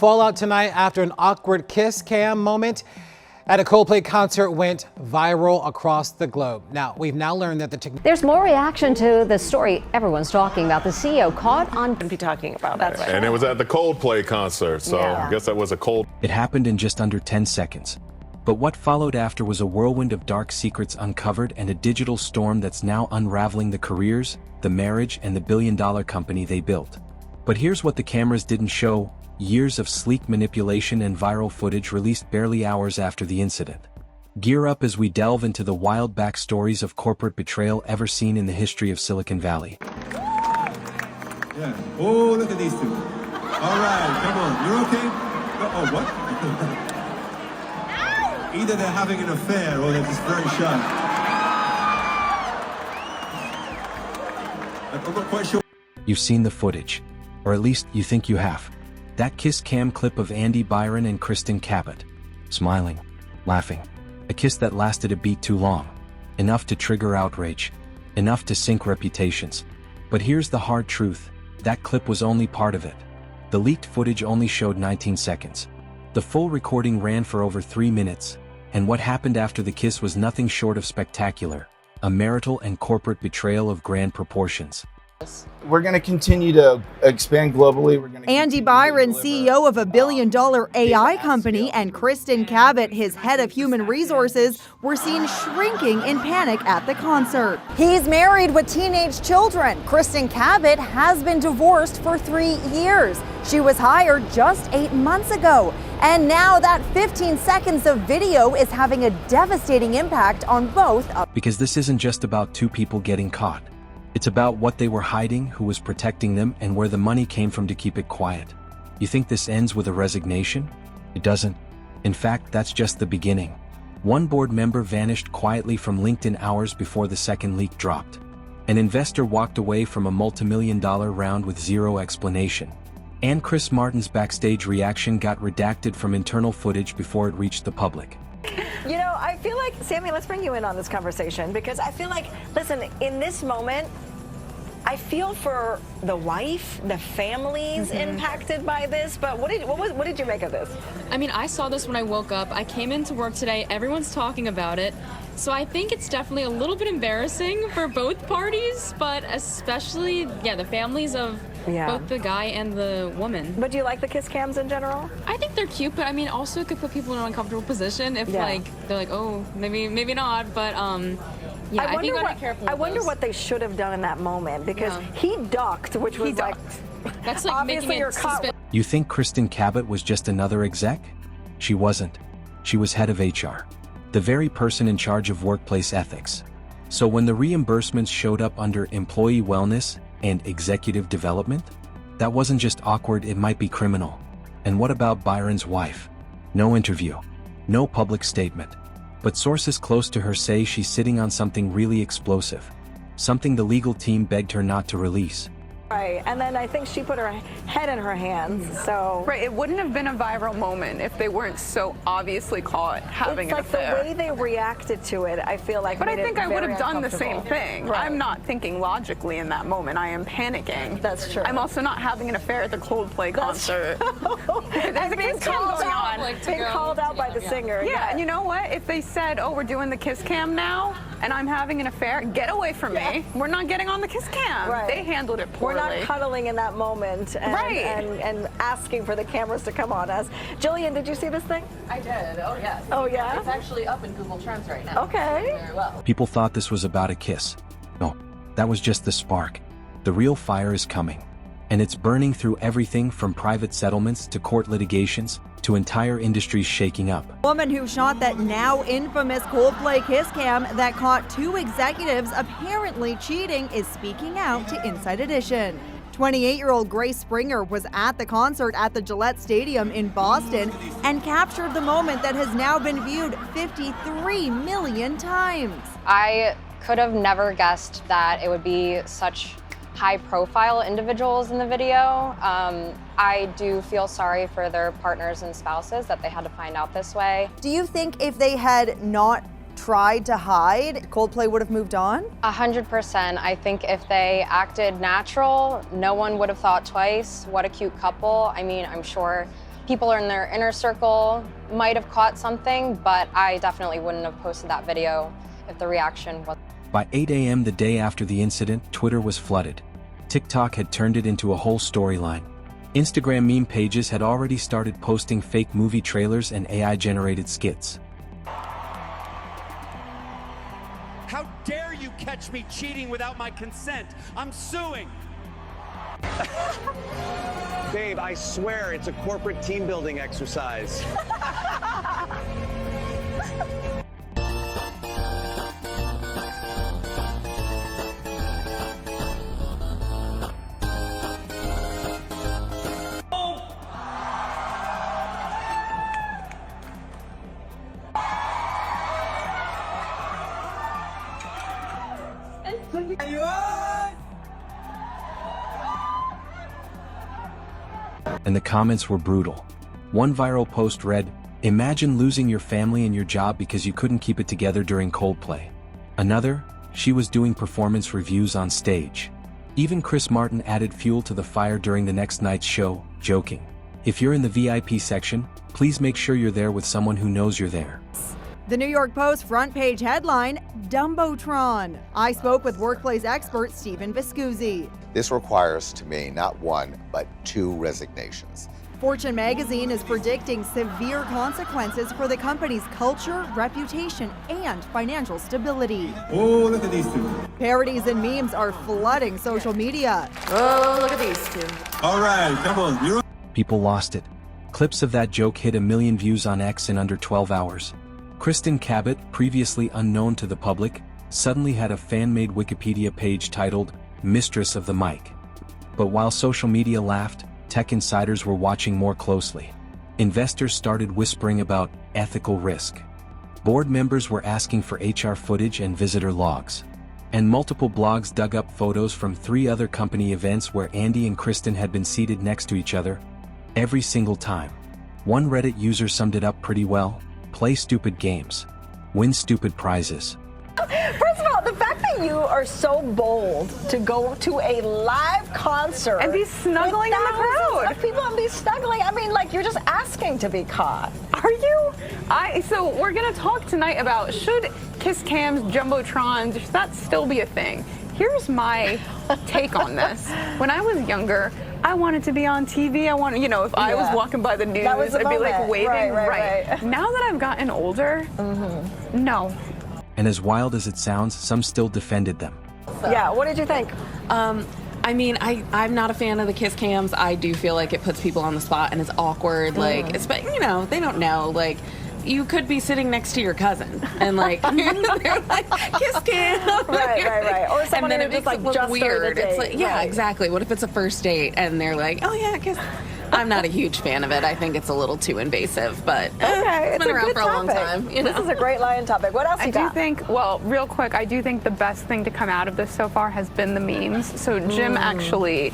fallout tonight after an awkward kiss cam moment at a Coldplay concert went viral across the globe. Now, we've now learned that There's more reaction to the story everyone's talking about. The CEO caught on... Be talking about that. And it was at the Coldplay concert, so I guess that was a cold... It happened in just under 10 seconds. But what followed after was a whirlwind of dark secrets uncovered and a digital storm that's now unraveling the careers, the marriage, and the billion-dollar company they built. But here's what the cameras didn't show: years of sleek manipulation and viral footage released barely hours after the incident. Gear up as we delve into the wild backstories of corporate betrayal ever seen in the history of Silicon Valley. Yeah. Oh, look at these two. All right, come on. You're okay? Oh, what? Either they're having an affair or they're just very shy. I'm not quite sure. You've seen the footage. Or at least you think you have. That kiss cam clip of Byron and Kristin Cabot. Smiling. Laughing. A kiss that lasted a beat too long. Enough to trigger outrage. Enough to sink reputations. But here's the hard truth. That clip was only part of it. The leaked footage only showed 19 seconds. The full recording ran for over 3 minutes. And what happened after the kiss was nothing short of spectacular. A marital and corporate betrayal of grand proportions. We're going to continue to expand globally. Byron, CEO of a billion-dollar AI company, and Kristin Cabot, his head of human resources, were seen shrinking in panic at the concert. He's married with teenage children. Kristin Cabot has been divorced for 3 years. She was hired just 8 months ago. And now that 15 seconds of video is having a devastating impact on both. Because this isn't just about two people getting caught. It's about what they were hiding, who was protecting them, and where the money came from to keep it quiet. You think this ends with a resignation? It doesn't. In fact, that's just the beginning. One board member vanished quietly from LinkedIn hours before the second leak dropped. An investor walked away from a multi-million-dollar round with zero explanation. And Chris Martin's backstage reaction got redacted from internal footage before it reached the public. You know, I feel like, Sammy, let's bring you in on this conversation, because I feel like, listen, in this moment, I feel for the wife, the families impacted by this, but what did you make of this? I mean, I saw this when I woke up. I came into work today, everyone's talking about it. So I think it's definitely a little bit embarrassing for both parties, but especially, the families of both the guy and the woman. But do you like the kiss cams in general? I think they're cute, but I mean, also it could put people in an uncomfortable position if like, they're like, oh, maybe not, but yeah, I think you gotta be careful. I wonder what they should have done in that moment, because he ducked, which was like, that's like obviously you're caught. You think Kristin Cabot was just another exec? She wasn't. She was head of HR. The very person in charge of workplace ethics. So when the reimbursements showed up under employee wellness and executive development, that wasn't just awkward, it might be criminal. And what about Byron's wife? No interview. No public statement. But sources close to her say she's sitting on something really explosive. Something the legal team begged her not to release. Right, and then I think she put her head in her hands, so... Right, it wouldn't have been a viral moment if they weren't so obviously caught having an affair. It's like the way they reacted to it, I feel like. But I think I would have done the same uncomfortable. thing. Right. I'm not thinking logically in that moment. I am panicking. That's true. I'm also not having an affair at the Coldplay concert. And being called out by the singer. Yeah, and you know what? If they said, oh, we're doing the kiss cam now, and I'm having an affair, get away from me. We're not getting on the kiss cam. Right. They handled it poorly. We're not cuddling in that moment and asking for the cameras to come on us. Jillian, did you see this thing? I did. Oh, yes. Oh, yeah? It's actually up in Google Trends right now. Okay. Very well. People thought this was about a kiss. No, that was just the spark. The real fire is coming. And it's burning through everything from private settlements to court litigations to entire industries shaking up. Woman who shot that now infamous Coldplay kiss cam that caught 2 executives apparently cheating is speaking out to Inside Edition. 28-year-old Grace Springer was at the concert at the Gillette Stadium in Boston and captured the moment that has now been viewed 53 million times. I could have never guessed that it would be such high-profile individuals in the video. I do feel sorry for their partners and spouses that they had to find out this way. Do you think if they had not tried to hide, Coldplay would have moved on? 100%. I think if they acted natural, no one would have thought twice. What a cute couple. I mean, I'm sure people in their inner circle might have caught something, but I definitely wouldn't have posted that video if the reaction was. By 8 a.m. the day after the incident, Twitter was flooded. TikTok had turned it into a whole storyline. Instagram meme pages had already started posting fake movie trailers and AI-generated skits. How dare you catch me cheating without my consent? I'm suing. Babe, I swear it's a corporate team building exercise. And the comments were brutal. One viral post read, "Imagine losing your family and your job because you couldn't keep it together during Coldplay." Another, "She was doing performance reviews on stage." Even Chris Martin added fuel to the fire during the next night's show, joking, "If you're in the VIP section, please make sure you're there with someone who knows you're there." The New York Post front page headline, Dumbotron. I spoke with workplace expert Stephen Viscusi. This requires, to me, not one, but 2 resignations. Fortune magazine is predicting severe consequences for the company's culture, reputation, and financial stability. Oh, look at these two. Parodies and memes are flooding social media. Oh, look at these two. All right, come on. People lost it. Clips of that joke hit 1 million views on X in under 12 hours. Kristin Cabot, previously unknown to the public, suddenly had a fan-made Wikipedia page titled Mistress of the Mic. But while social media laughed, tech insiders were watching more closely. Investors started whispering about ethical risk. Board members were asking for HR footage and visitor logs. And multiple blogs dug up photos from 3 other company events where Andy and Kristin had been seated next to each other. Every single time. One Reddit user summed it up pretty well. Play stupid games. Win stupid prizes. First of all, the fact that you are so bold to go to a live concert and be snuggling in the crowd, of people and be snuggling. I mean, like, you're just asking to be caught. Are you? So we're gonna talk tonight about, should kiss cams, jumbotrons, should that still be a thing? Here's my take on this. When I was younger, I wanted to be on TV. I wanted, if I was walking by the news, I'd be like waving. Right. Now that I've gotten older, no. And as wild as it sounds, some still defended them. Yeah, what did you think? I mean, I'm not a fan of the kiss cams. I do feel like it puts people on the spot and it's awkward. Like, they don't know. Like, you could be sitting next to your cousin and they're like, kiss cam. Right. Or someone and then who it makes just it look weird. It's like, yeah, exactly. What if it's a first date and they're like, oh yeah, kiss. I'm not a huge fan of it. I think it's a little too invasive, but it's been around for a long time. This is a great lion topic. What else you got? Real quick, I do think the best thing to come out of this so far has been the memes. So Jim actually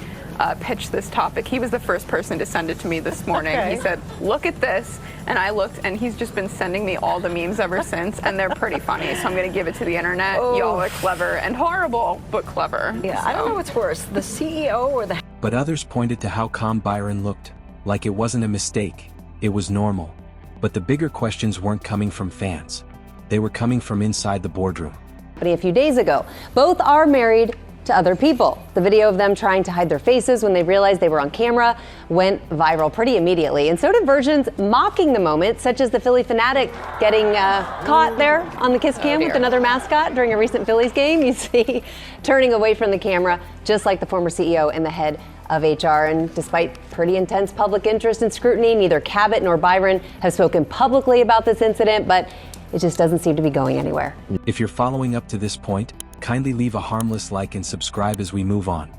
pitched this topic. He was the first person to send it to me this morning. Okay. He said, look at this. And I looked, and he's just been sending me all the memes ever since, and they're pretty funny. So I'm going to give it to the internet. Y'all are clever and horrible, but clever. Yeah, I don't know what's worse, the CEO or the... But others pointed to how calm Byron looked, like it wasn't a mistake, it was normal. But the bigger questions weren't coming from fans. They were coming from inside the boardroom. A few days ago, both are married to other people. The video of them trying to hide their faces when they realized they were on camera went viral pretty immediately. And so did versions mocking the moment, such as the Philly fanatic getting caught there on the kiss cam with another mascot during a recent Phillies game. You see, turning away from the camera, just like the former CEO and the head of HR. And despite pretty intense public interest and scrutiny, neither Cabot nor Byron have spoken publicly about this incident, but it just doesn't seem to be going anywhere. If you're following up to this point, kindly leave a harmless like and subscribe as we move on.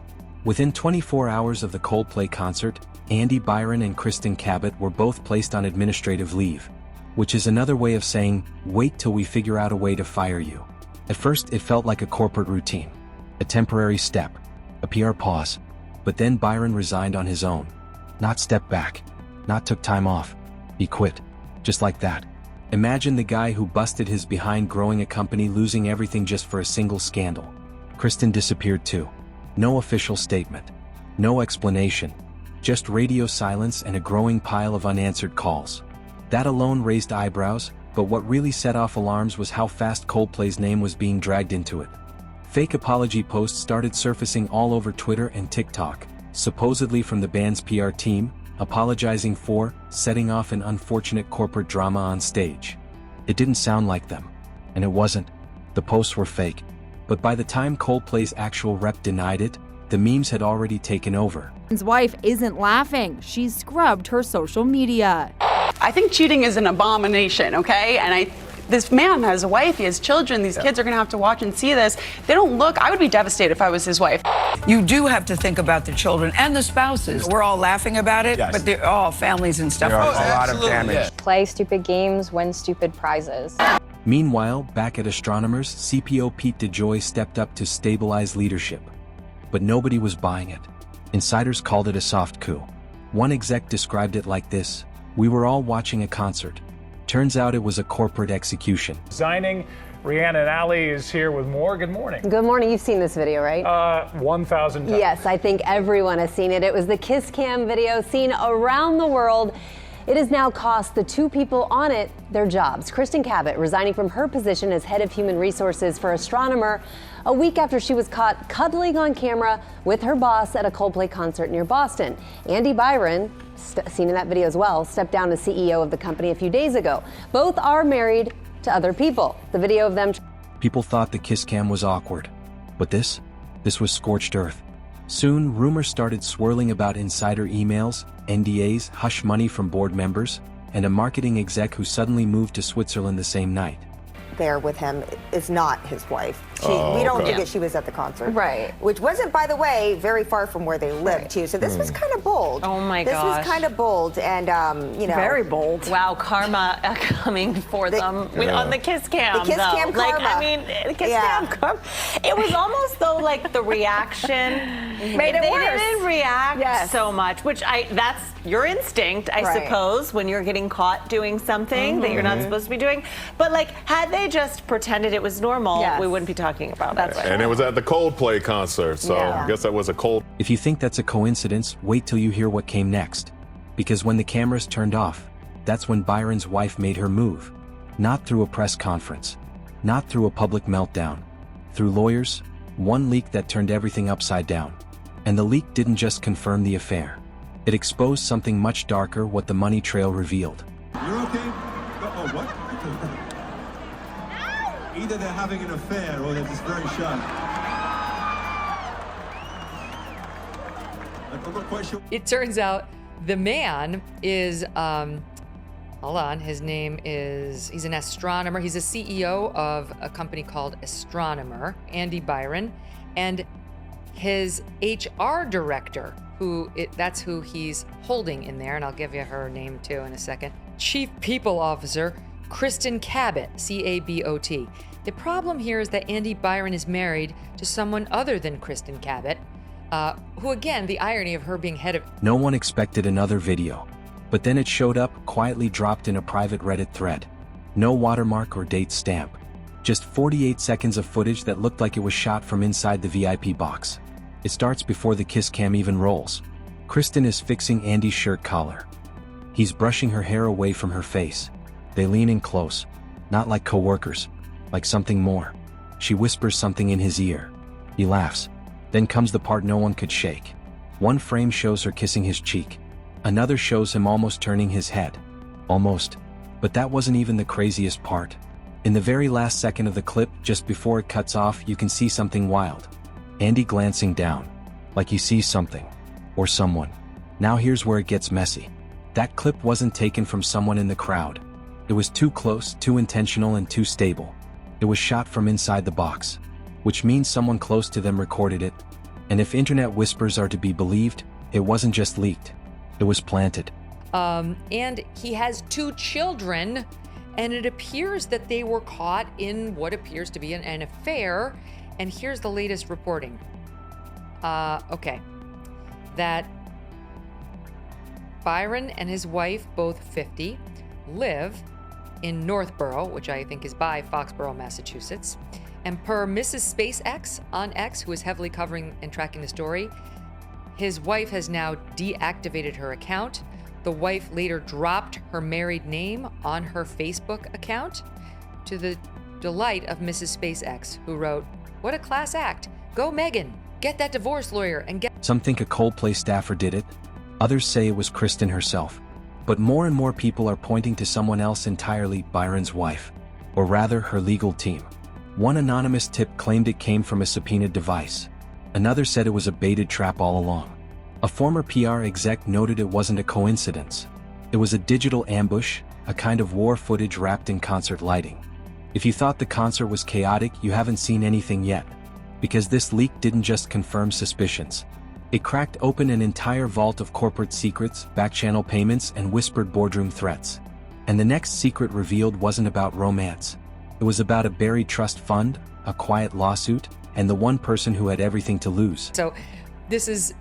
Within 24 hours of the Coldplay concert, Andy Byron and Kristin Cabot were both placed on administrative leave, which is another way of saying, wait till we figure out a way to fire you. At first, it felt like a corporate routine, a temporary step, a PR pause, but then Byron resigned on his own. Not stepped back, not took time off. He quit, just like that. Imagine the guy who busted his behind growing a company losing everything just for a single scandal. Kristin disappeared too. No official statement. No explanation. Just radio silence and a growing pile of unanswered calls. That alone raised eyebrows, but what really set off alarms was how fast Coldplay's name was being dragged into it. Fake apology posts started surfacing all over Twitter and TikTok, supposedly from the band's PR team, apologizing for setting off an unfortunate corporate drama on stage. It didn't sound like them. And it wasn't. The posts were fake. But by the time Coldplay's actual rep denied it, the memes had already taken over. His wife isn't laughing. She's scrubbed her social media. I think cheating is an abomination, okay? And this man has a wife, he has children, these kids are gonna have to watch and see this. They don't look, I would be devastated if I was his wife. You do have to think about the children and the spouses. We're all laughing about it, but they're all families and stuff. There are a lot of damage. Play stupid games, win stupid prizes. Meanwhile, back at Astronomers, CPO Pete DeJoy stepped up to stabilize leadership. But nobody was buying it. Insiders called it a soft coup. One exec described it like this: "We were all watching a concert. Turns out it was a corporate execution." Resigning, Rhiannon Alley is here with more. Good morning. Good morning. You've seen this video, right? 1,000 times. Yes, I think everyone has seen it. It was the Kiss Cam video seen around the world. It has now cost the two people on it their jobs. Kristin Cabot resigning from her position as head of human resources for Astronomer a week after she was caught cuddling on camera with her boss at a Coldplay concert near Boston. Andy Byron, seen in that video as well, stepped down as CEO of the company a few days ago. Both are married to other people. The video of them... People thought the Kiss Cam was awkward. But this was scorched earth. Soon, rumors started swirling about insider emails, NDAs, hush money from board members, and a marketing exec who suddenly moved to Switzerland the same night. There with him is not his wife. We don't think that she was at the concert. Right. Which wasn't, by the way, very far from where they lived, too. So this was kind of bold. Oh, my gosh. gosh. This was kind of bold and, you know. Very bold. Wow, karma coming for them on the Kiss Cam. The Kiss Cam like, karma. I mean, the Kiss Cam karma. It was almost though like the reaction made it they worse. Didn't react so much, which that's your instinct, I suppose, when you're getting caught doing something that you're not supposed to be doing. But like, had they just pretended it was normal, we wouldn't be talking about it. And it was at the Coldplay concert, so I guess that was a cold. If you think that's a coincidence, wait till you hear what came next. Because when the cameras turned off, that's when Byron's wife made her move. Not through a press conference. Not through a public meltdown. Through lawyers, one leak that turned everything upside down. And the leak didn't just confirm the affair. It exposed something much darker, what the money trail revealed. You're okay? Oh, what? Either they're having an affair or they're just very shy. I'm not quite sure. It turns out the man is, hold on, his name is, he's an astronomer. He's a CEO of a company called Astronomer, Andy Byron, and his HR director, that's who he's holding in there, and I'll give you her name too in a second. Chief People Officer, Kristin Cabot, C-A-B-O-T. The problem here is that Andy Byron is married to someone other than Kristin Cabot, who again, the irony of her being head of... No one expected another video. But then it showed up, quietly dropped in a private Reddit thread. No watermark or date stamp. Just 48 seconds of footage that looked like it was shot from inside the VIP box. It starts before the Kiss Cam even rolls. Kristin is fixing Andy's shirt collar. He's brushing her hair away from her face. They lean in close. Not like co-workers. Like something more. She whispers something in his ear. He laughs. Then comes the part no one could shake. One frame shows her kissing his cheek. Another shows him almost turning his head. Almost. But that wasn't even the craziest part. In the very last second of the clip, just before it cuts off, you can see something wild. Andy glancing down. Like he sees something. Or someone. Now here's where it gets messy. That clip wasn't taken from someone in the crowd. It was too close, too intentional, and too stable. It was shot from inside the box. Which means someone close to them recorded it. And if internet whispers are to be believed, it wasn't just leaked. It was planted. And he has 2 children, and it appears that they were caught in what appears to be an affair. And here's the latest reporting. Okay. That Byron and his wife, both 50, live in Northborough, which I think is by Foxborough, Massachusetts. And per Mrs. SpaceX on X, who is heavily covering and tracking the story, His wife has now deactivated her account. The wife later dropped her married name on her Facebook account, to the delight of Mrs. SpaceX, who wrote, "What a class act. Go Megan. Get that divorce lawyer and get..." Some think a Coldplay staffer did it. Others say it was Kristin herself. But more and more people are pointing to someone else entirely, Byron's wife. Or rather, her legal team. One anonymous tip claimed it came from a subpoenaed device. Another said it was a baited trap all along. A former PR exec noted it wasn't a coincidence. It was a digital ambush, a kind of war footage wrapped in concert lighting. If you thought the concert was chaotic, you haven't seen anything yet. Because this leak didn't just confirm suspicions. It cracked open an entire vault of corporate secrets, back-channel payments, and whispered boardroom threats. And the next secret revealed wasn't about romance. It was about a buried trust fund, a quiet lawsuit, and the one person who had everything to lose. So this is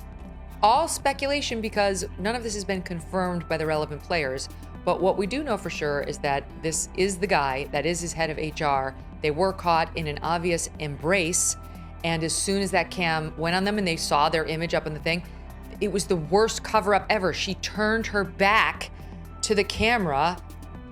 all speculation because none of this has been confirmed by the relevant players. But what we do know for sure is that this is the guy that is his head of HR. They were caught in an obvious embrace. And as soon as that cam went on them and they saw their image up on the thing, it was the worst cover-up ever. She turned her back to the camera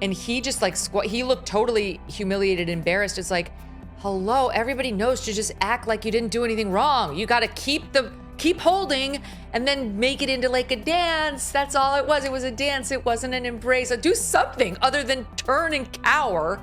and he just like, he looked totally humiliated, embarrassed. It's like, hello, everybody knows to just act like you didn't do anything wrong. You gotta keep holding and then make it into like a dance. That's all it was. It was a dance. It wasn't an embrace. Do something other than turn and cower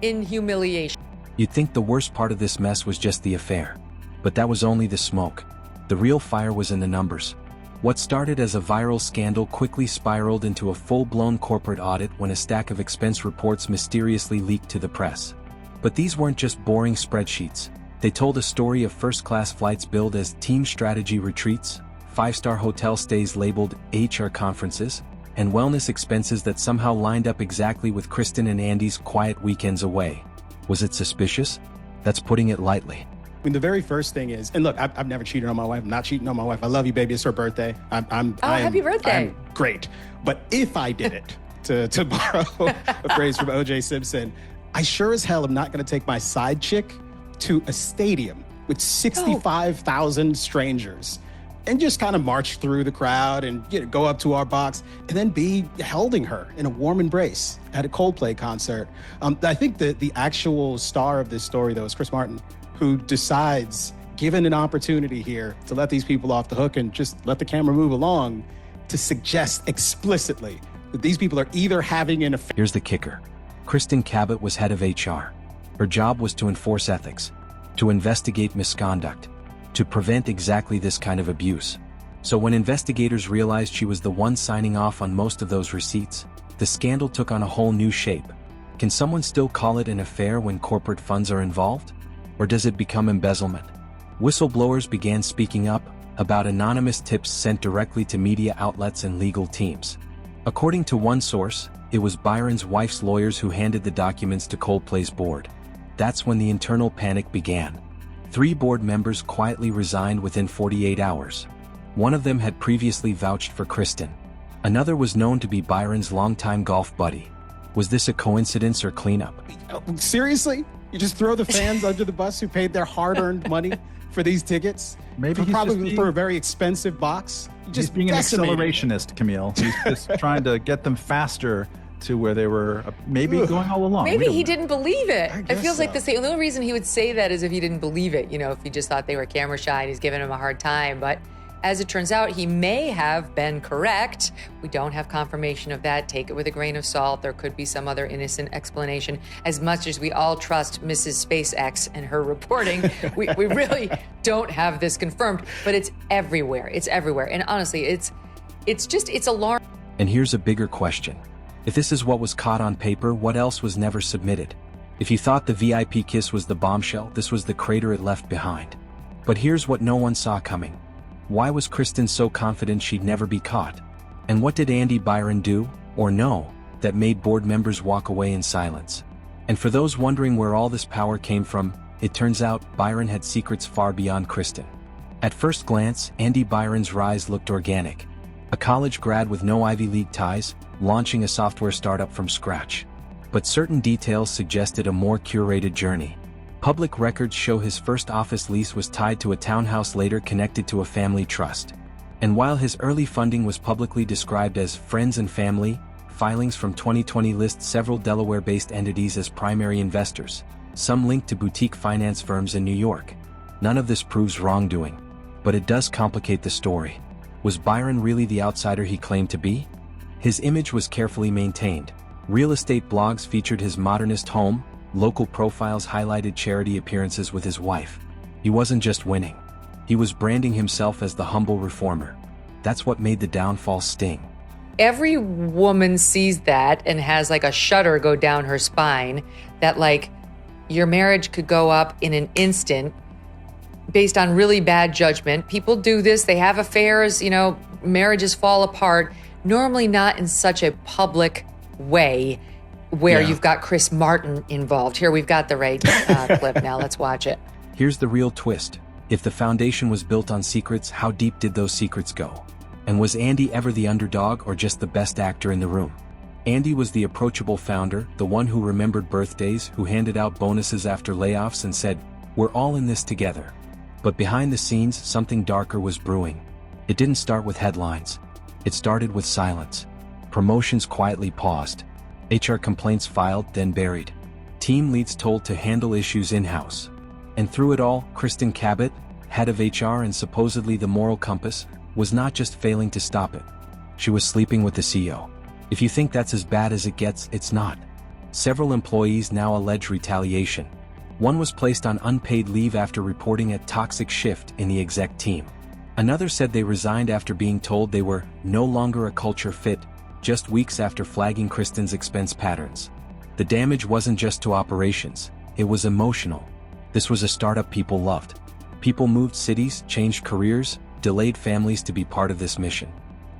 in humiliation. You'd think the worst part of this mess was just the affair. But that was only the smoke. The real fire was in the numbers. What started as a viral scandal quickly spiraled into a full-blown corporate audit when a stack of expense reports mysteriously leaked to the press. But these weren't just boring spreadsheets. They told a story of first-class flights billed as team strategy retreats, five-star hotel stays labeled HR conferences, and wellness expenses that somehow lined up exactly with Kristin and Andy's quiet weekends away. Was it suspicious? That's putting it lightly. I mean, the very first thing is, and look, I've never cheated on my wife. I'm not cheating on my wife. I love you, baby. It's her birthday. Happy birthday. I'm great. But if I did it, to borrow a phrase from O.J. Simpson, I sure as hell am not going to take my side chick to a stadium with 65,000 strangers and just kind of march through the crowd and go up to our box and then be holding her in a warm embrace at a Coldplay concert. I think that the actual star of this story, though, is Chris Martin, who decides, given an opportunity here, to let these people off the hook and just let the camera move along, to suggest explicitly that these people are either having an affair. Here's the kicker. Kristin Cabot was head of HR. Her job was to enforce ethics, to investigate misconduct, to prevent exactly this kind of abuse. So when investigators realized she was the one signing off on most of those receipts, the scandal took on a whole new shape. Can someone still call it an affair when corporate funds are involved? Or does it become embezzlement? Whistleblowers began speaking up about anonymous tips sent directly to media outlets and legal teams. According to one source, it was Byron's wife's lawyers who handed the documents to Coldplay's board. That's when the internal panic began. 3 board members quietly resigned within 48 hours. One of them had previously vouched for Kristin. Another was known to be Byron's longtime golf buddy. Was this a coincidence or cleanup? Seriously? You just throw the fans under the bus who paid their hard-earned money for these tickets? Maybe he's probably for a very expensive box. Just being an accelerationist, Camille. He's just trying to get them faster to where they were maybe going all along. Maybe he didn't believe it. It feels like the only reason he would say that is if he didn't believe it, if he just thought they were camera shy and he's giving him a hard time. But as it turns out, he may have been correct. We don't have confirmation of that. Take it with a grain of salt. There could be some other innocent explanation. As much as we all trust Mrs. SpaceX and her reporting, we really don't have this confirmed. But it's everywhere. It's everywhere. And honestly, it's alarming. And here's a bigger question. If this is what was caught on paper, what else was never submitted? If you thought the VIP kiss was the bombshell, this was the crater it left behind. But here's what no one saw coming. Why was Kristin so confident she'd never be caught? And what did Andy Byron do, or know, that made board members walk away in silence? And for those wondering where all this power came from, it turns out Byron had secrets far beyond Kristin. At first glance, Andy Byron's rise looked organic. A college grad with no Ivy League ties, launching a software startup from scratch. But certain details suggested a more curated journey. Public records show his first office lease was tied to a townhouse later connected to a family trust. And while his early funding was publicly described as friends and family, filings from 2020 list several Delaware-based entities as primary investors, some linked to boutique finance firms in New York. None of this proves wrongdoing, but it does complicate the story. Was Byron really the outsider he claimed to be? His image was carefully maintained. Real estate blogs featured his modernist home, local profiles highlighted charity appearances with his wife. He wasn't just winning. He was branding himself as the humble reformer. That's what made the downfall sting. Every woman sees that and has like a shudder go down her spine that like your marriage could go up in an instant based on really bad judgment. People do this, they have affairs, marriages fall apart, normally not in such a public way where you've got Chris Martin involved. Here, we've got the right clip now, let's watch it. Here's the real twist. If the foundation was built on secrets, how deep did those secrets go? And was Andy ever the underdog or just the best actor in the room? Andy was the approachable founder, the one who remembered birthdays, who handed out bonuses after layoffs and said, "We're all in this together." But behind the scenes, something darker was brewing. It didn't start with headlines. It started with silence. Promotions quietly paused. HR complaints filed, then buried. Team leads told to handle issues in-house. And through it all, Kristin Cabot, head of HR and supposedly the moral compass, was not just failing to stop it. She was sleeping with the CEO. If you think that's as bad as it gets, it's not. Several employees now allege retaliation. One was placed on unpaid leave after reporting a toxic shift in the exec team. Another said they resigned after being told they were no longer a culture fit, just weeks after flagging Kristin's expense patterns. The damage wasn't just to operations, it was emotional. This was a startup people loved. People moved cities, changed careers, delayed families to be part of this mission.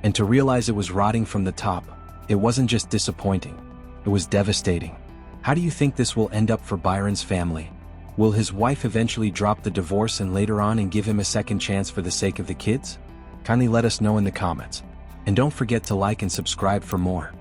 And to realize it was rotting from the top, it wasn't just disappointing, it was devastating. How do you think this will end up for Byron's family? Will his wife eventually drop the divorce and later on and give him a second chance for the sake of the kids? Kindly let us know in the comments. And don't forget to like and subscribe for more.